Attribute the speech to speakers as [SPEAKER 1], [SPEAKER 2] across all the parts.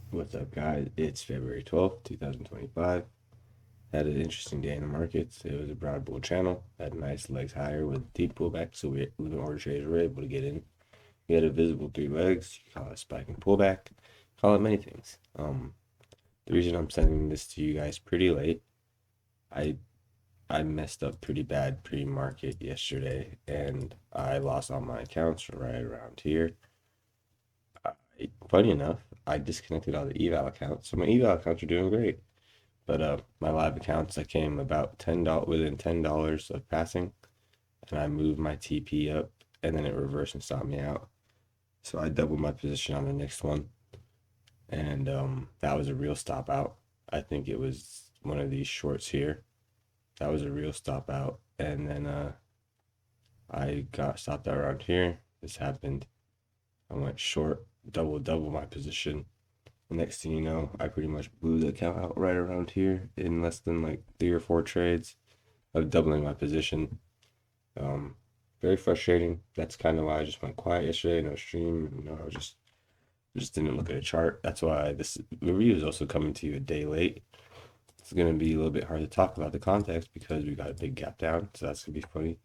[SPEAKER 1] What's up, guys? It's February 12th, 2025. Had an interesting day in the markets. It was a broad bull channel, had nice legs higher with deep pullback, so limit order traders were able to get in. We had a visible three legs. You call it spike and pullback, call it many things. The reason I'm sending this to you guys pretty late, I I messed up pretty bad pre-market yesterday, and I lost all my accounts right around here. Funny enough, I disconnected all the eval accounts, so my eval accounts are doing great. But my live accounts, I came about $10 within $10 of passing, and I moved my TP up, and then it reversed and stopped me out. So I doubled my position on the next one, and that was a real stop out. I think it was one of these shorts here. That was a real stop out, and then I got stopped out around here. This happened. I went short, double my position. The next thing you know, I pretty much blew the account out right around here in less than like 3 or 4 trades of doubling my position. Um, Very frustrating. That's kind of why I just went quiet yesterday. No stream. I just didn't look at a chart. That's why this review is also coming to you a day late. It's gonna be a little bit hard to talk about the context because we got a big gap down. So that's gonna be funny.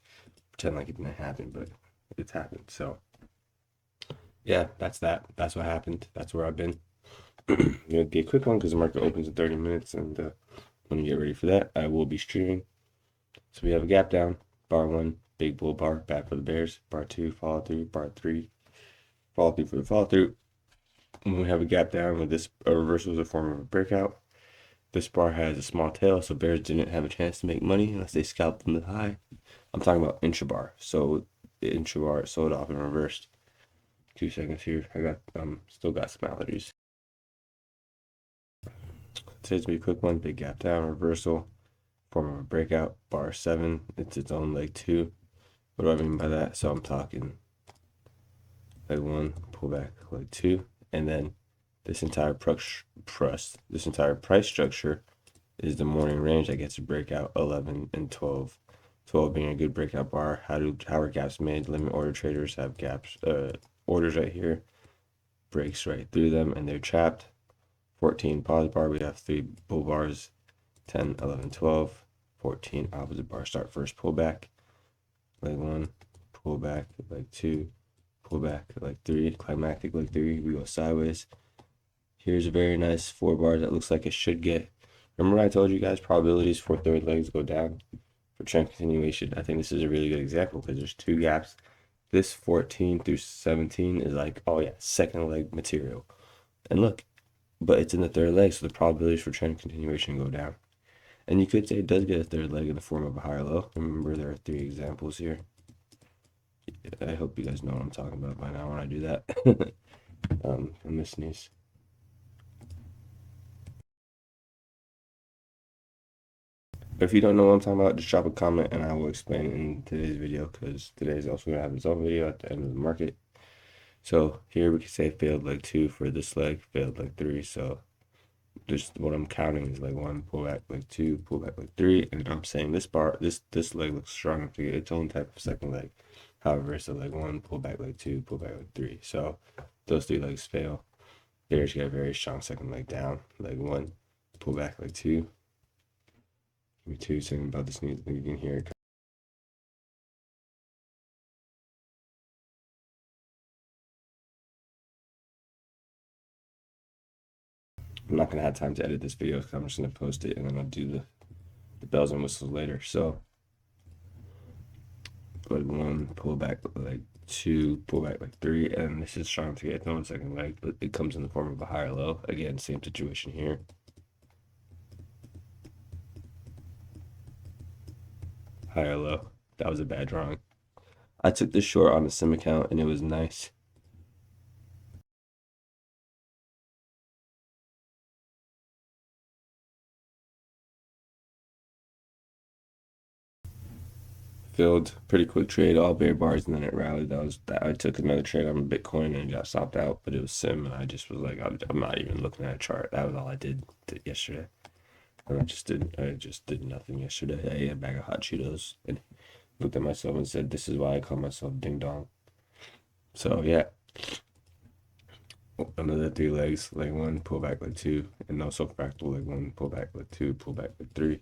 [SPEAKER 1] Pretend like it didn't happen, but it's happened. So yeah, that's that. That's what happened. That's where I've been. It'll be a quick one because the market opens in 30 minutes, and when you get ready for that, I will be streaming. So we have a gap down, bar one, big bull bar, bad for the bears. Bar two, follow through. Bar three, follow through for the follow through. When we have a gap down with this, a reversal is a form of a breakout. This bar has a small tail, so bears didn't have a chance to make money unless they scalped from the high. I'm talking about intrabar. So the intrabar sold off and reversed. 2 seconds here. I got still got some allergies. Today's gonna be a quick one. Big gap down, reversal, form of a breakout. Bar seven. It's its own leg two. What do I mean by that? So I'm talking leg one, pull back, leg two, and then this entire this entire price structure is the morning range that gets a breakout 11 and 12. 12 being a good breakout bar. How are gaps made? Limit order traders have gaps, orders right here, breaks right through them, and they're trapped. 14 pause bar. We have 3 bull bars. 10, 11, 12. 14 opposite bar start first pullback. Leg one, pull back, leg two, pull back, leg three, climactic leg three. We go sideways. Here's a very nice 4 bars that looks like it should get. Remember I told you guys probabilities for third legs go down for trend continuation. I think this is a really good example because there's 2 gaps. This 14 through 17 is like, oh yeah, second leg material. And look, but it's in the third leg, so the probabilities for trend continuation go down. And you could say it does get a third leg in the form of a higher low. Remember, there are 3 examples here. I hope you guys know what I'm talking about by now when I do that. I'm gonna sneeze. But if you don't know what I'm talking about, just drop a comment and I will explain it in today's video because today's also gonna have its own video at the end of the market. So here we can say failed leg 2 for this leg, failed leg 3. So just what I'm counting is leg 1, pull back leg 2, pull back leg 3, and I'm saying this leg looks strong enough to get its own type of second leg. However, it's a leg 1, pull back leg 2, pull back leg 3. So those 3 legs fail. Bears get a very strong second leg down. Leg 1, pull back leg 2. Give me 2 seconds about this sneeze. You can hear it. I'm not gonna have time to edit this video because I'm just gonna post it and then I'll do the bells and whistles later. So leg 1, pull back leg 2, pull back leg 3, and this is strong to get its own second leg, but it comes in the form of a higher low. Again, same situation here. Higher low. That was a bad drawing. I took this short on the sim account and it was nice. Filled pretty quick trade, all bear bars, and then it rallied. That was that. I took another trade on Bitcoin and got stopped out, but it was sim, and I just was like, I'm not even looking at a chart. That was all I did yesterday, and I just did nothing yesterday. I ate a bag of hot Cheetos and looked at myself and said, "This is why I call myself Ding Dong." So yeah, another three legs, leg one, pull back, leg two, and also fractal, leg one, pull back, leg two, pull back, leg three.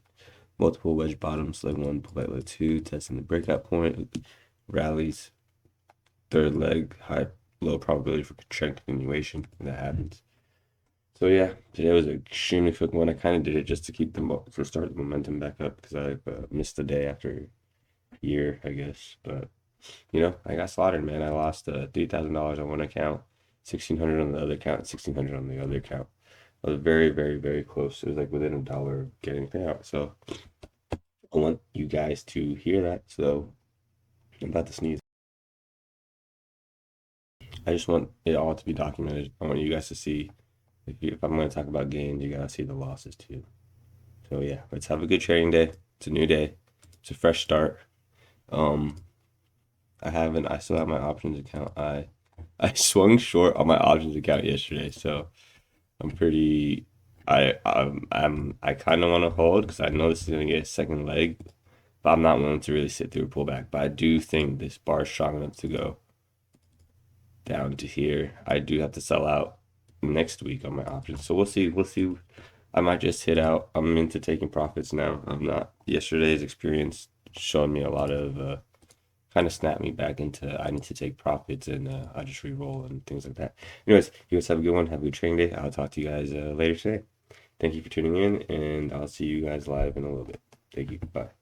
[SPEAKER 1] Multiple wedge bottoms, leg one, pull back, leg two, testing the breakout point, rallies, third leg, high, low probability for trend continuation, and that happens. So yeah, today was an extremely quick one. I kind of did it just to keep to start the momentum back up because I missed a day after a year, I guess. But I got slaughtered, man. I lost $3,000 on one account, 1,600 on the other account, 1,600 on the other account. I was very, very, very close. It was like within $1 of getting payout. So I want you guys to hear that. So I'm about to sneeze. I just want it all to be documented. I want you guys to see if I'm going to talk about gains, you gotta see the losses too. So yeah, let's have a good trading day. It's a new day. It's a fresh start. Um, I still have my options account. I swung short on my options account yesterday, so I'm pretty. I kind of want to hold because I know this is gonna get a second leg, but I'm not willing to really sit through a pullback. But I do think this bar is strong enough to go down to here. I do have to sell out next week on my options, so we'll see. We'll see. I might just hit out. I'm into taking profits now. I'm not. Yesterday's experience showed me a lot of kind of snapped me back into I need to take profits and I just re-roll and things like that. Anyways, you guys have a good one. Have a good trading day. I'll talk to you guys later today. Thank you for tuning in, and I'll see you guys live in a little bit. Thank you. Bye.